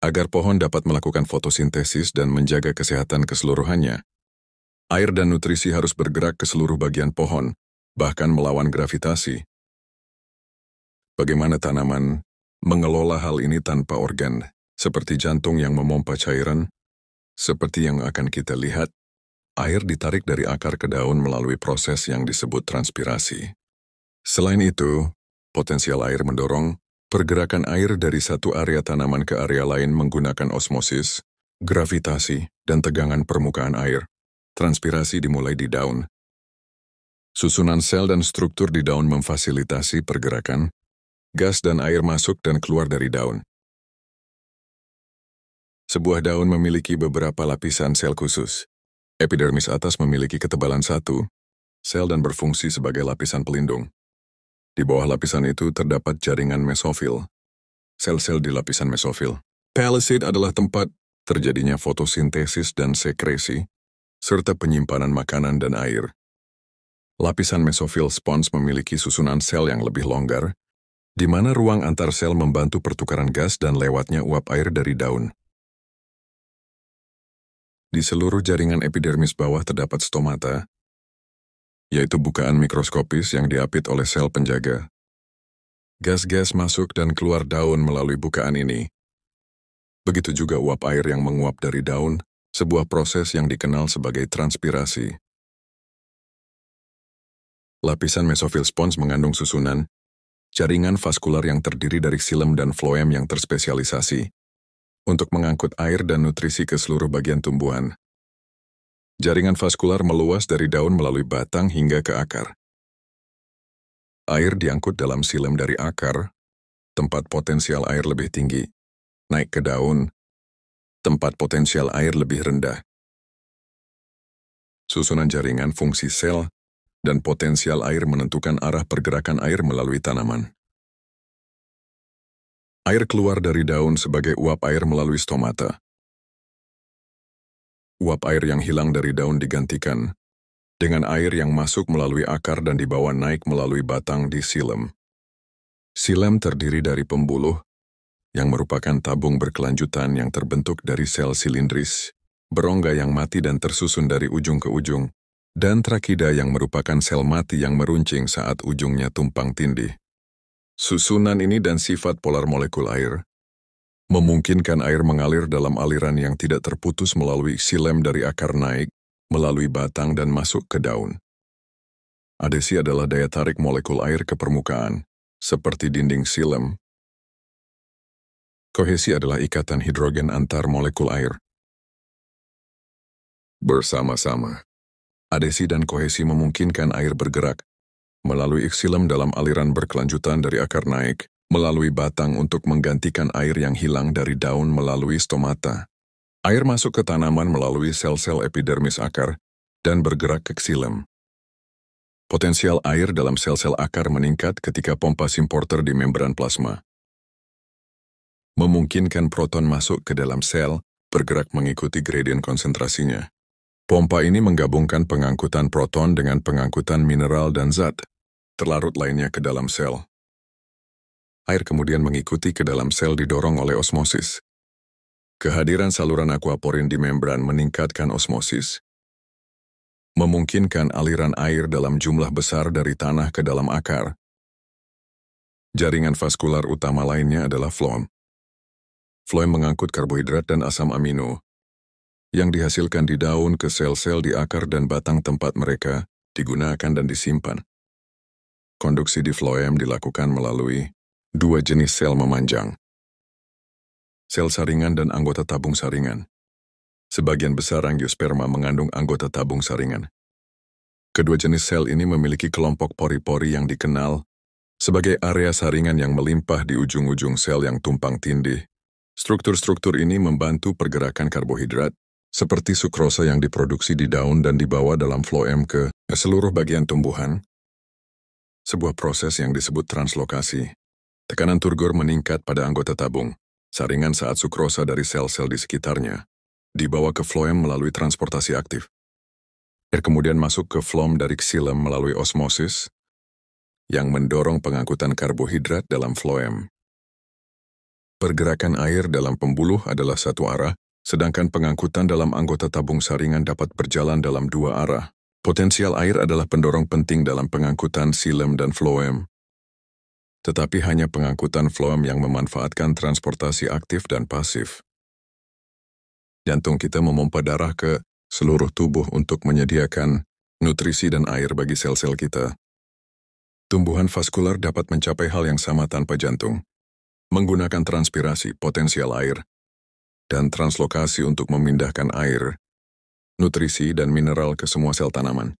Agar pohon dapat melakukan fotosintesis dan menjaga kesehatan keseluruhannya, air dan nutrisi harus bergerak ke seluruh bagian pohon, bahkan melawan gravitasi. Bagaimana tanaman mengelola hal ini tanpa organ, seperti jantung yang memompa cairan? Seperti yang akan kita lihat, air ditarik dari akar ke daun melalui proses yang disebut transpirasi. Selain itu, potensial air mendorong pergerakan air dari satu area tanaman ke area lain menggunakan osmosis, gravitasi, dan tegangan permukaan air. Transpirasi dimulai di daun. Susunan sel dan struktur di daun memfasilitasi pergerakan, gas dan air masuk dan keluar dari daun. Sebuah daun memiliki beberapa lapisan sel khusus. Epidermis atas memiliki ketebalan 1 sel dan berfungsi sebagai lapisan pelindung. Di bawah lapisan itu terdapat jaringan mesofil, sel-sel di lapisan mesofil. Palisade adalah tempat terjadinya fotosintesis dan sekresi, serta penyimpanan makanan dan air. Lapisan mesofil spons memiliki susunan sel yang lebih longgar, di mana ruang antar sel membantu pertukaran gas dan lewatnya uap air dari daun. Di seluruh jaringan epidermis bawah terdapat stomata, yaitu bukaan mikroskopis yang diapit oleh sel penjaga. Gas-gas masuk dan keluar daun melalui bukaan ini. Begitu juga uap air yang menguap dari daun, sebuah proses yang dikenal sebagai transpirasi. Lapisan mesofil spons mengandung susunan jaringan vaskular yang terdiri dari xilem dan floem yang terspesialisasi untuk mengangkut air dan nutrisi ke seluruh bagian tumbuhan. Jaringan vaskular meluas dari daun melalui batang hingga ke akar. Air diangkut dalam xilem dari akar, tempat potensial air lebih tinggi, naik ke daun, tempat potensial air lebih rendah. Susunan jaringan fungsi sel dan potensial air menentukan arah pergerakan air melalui tanaman. Air keluar dari daun sebagai uap air melalui stomata. Uap air yang hilang dari daun digantikan dengan air yang masuk melalui akar dan dibawa naik melalui batang di xilem. Xilem terdiri dari pembuluh, yang merupakan tabung berkelanjutan yang terbentuk dari sel silindris, berongga yang mati dan tersusun dari ujung ke ujung, dan trakida yang merupakan sel mati yang meruncing saat ujungnya tumpang tindih. Susunan ini dan sifat polar molekul air memungkinkan air mengalir dalam aliran yang tidak terputus melalui xilem dari akar naik, melalui batang dan masuk ke daun. Adesi adalah daya tarik molekul air ke permukaan, seperti dinding xilem. Kohesi adalah ikatan hidrogen antar molekul air. Bersama-sama, adesi dan kohesi memungkinkan air bergerak melalui xilem dalam aliran berkelanjutan dari akar naik, melalui batang untuk menggantikan air yang hilang dari daun melalui stomata. Air masuk ke tanaman melalui sel-sel epidermis akar dan bergerak ke xilem. Potensial air dalam sel-sel akar meningkat ketika pompa simporter di membran plasma. Memungkinkan proton masuk ke dalam sel, bergerak mengikuti gradien konsentrasinya. Pompa ini menggabungkan pengangkutan proton dengan pengangkutan mineral dan zat terlarut lainnya ke dalam sel. Air kemudian mengikuti ke dalam sel didorong oleh osmosis. Kehadiran saluran aquaporin di membran meningkatkan osmosis, memungkinkan aliran air dalam jumlah besar dari tanah ke dalam akar. Jaringan vaskular utama lainnya adalah floem. Floem mengangkut karbohidrat dan asam amino yang dihasilkan di daun ke sel-sel di akar dan batang tempat mereka digunakan dan disimpan. Konduksi di floem dilakukan melalui dua jenis sel memanjang, sel saringan dan anggota tabung saringan. Sebagian besar angiosperma mengandung anggota tabung saringan. Kedua jenis sel ini memiliki kelompok pori-pori yang dikenal sebagai area saringan yang melimpah di ujung-ujung sel yang tumpang tindih. Struktur-struktur ini membantu pergerakan karbohidrat, seperti sukrosa yang diproduksi di daun dan dibawa dalam floem ke seluruh bagian tumbuhan. Sebuah proses yang disebut translokasi. Tekanan turgor meningkat pada anggota tabung, saringan saat sukrosa dari sel-sel di sekitarnya dibawa ke floem melalui transportasi aktif. Air kemudian masuk ke floem dari xilem melalui osmosis, yang mendorong pengangkutan karbohidrat dalam floem. Pergerakan air dalam pembuluh adalah satu arah, sedangkan pengangkutan dalam anggota tabung saringan dapat berjalan dalam dua arah. Potensial air adalah pendorong penting dalam pengangkutan xilem dan floem. Tetapi hanya pengangkutan floem yang memanfaatkan transportasi aktif dan pasif. Jantung kita memompa darah ke seluruh tubuh untuk menyediakan nutrisi dan air bagi sel-sel kita. Tumbuhan vaskular dapat mencapai hal yang sama tanpa jantung, menggunakan transpirasi potensial air dan translokasi untuk memindahkan air, nutrisi dan mineral ke semua sel tanaman.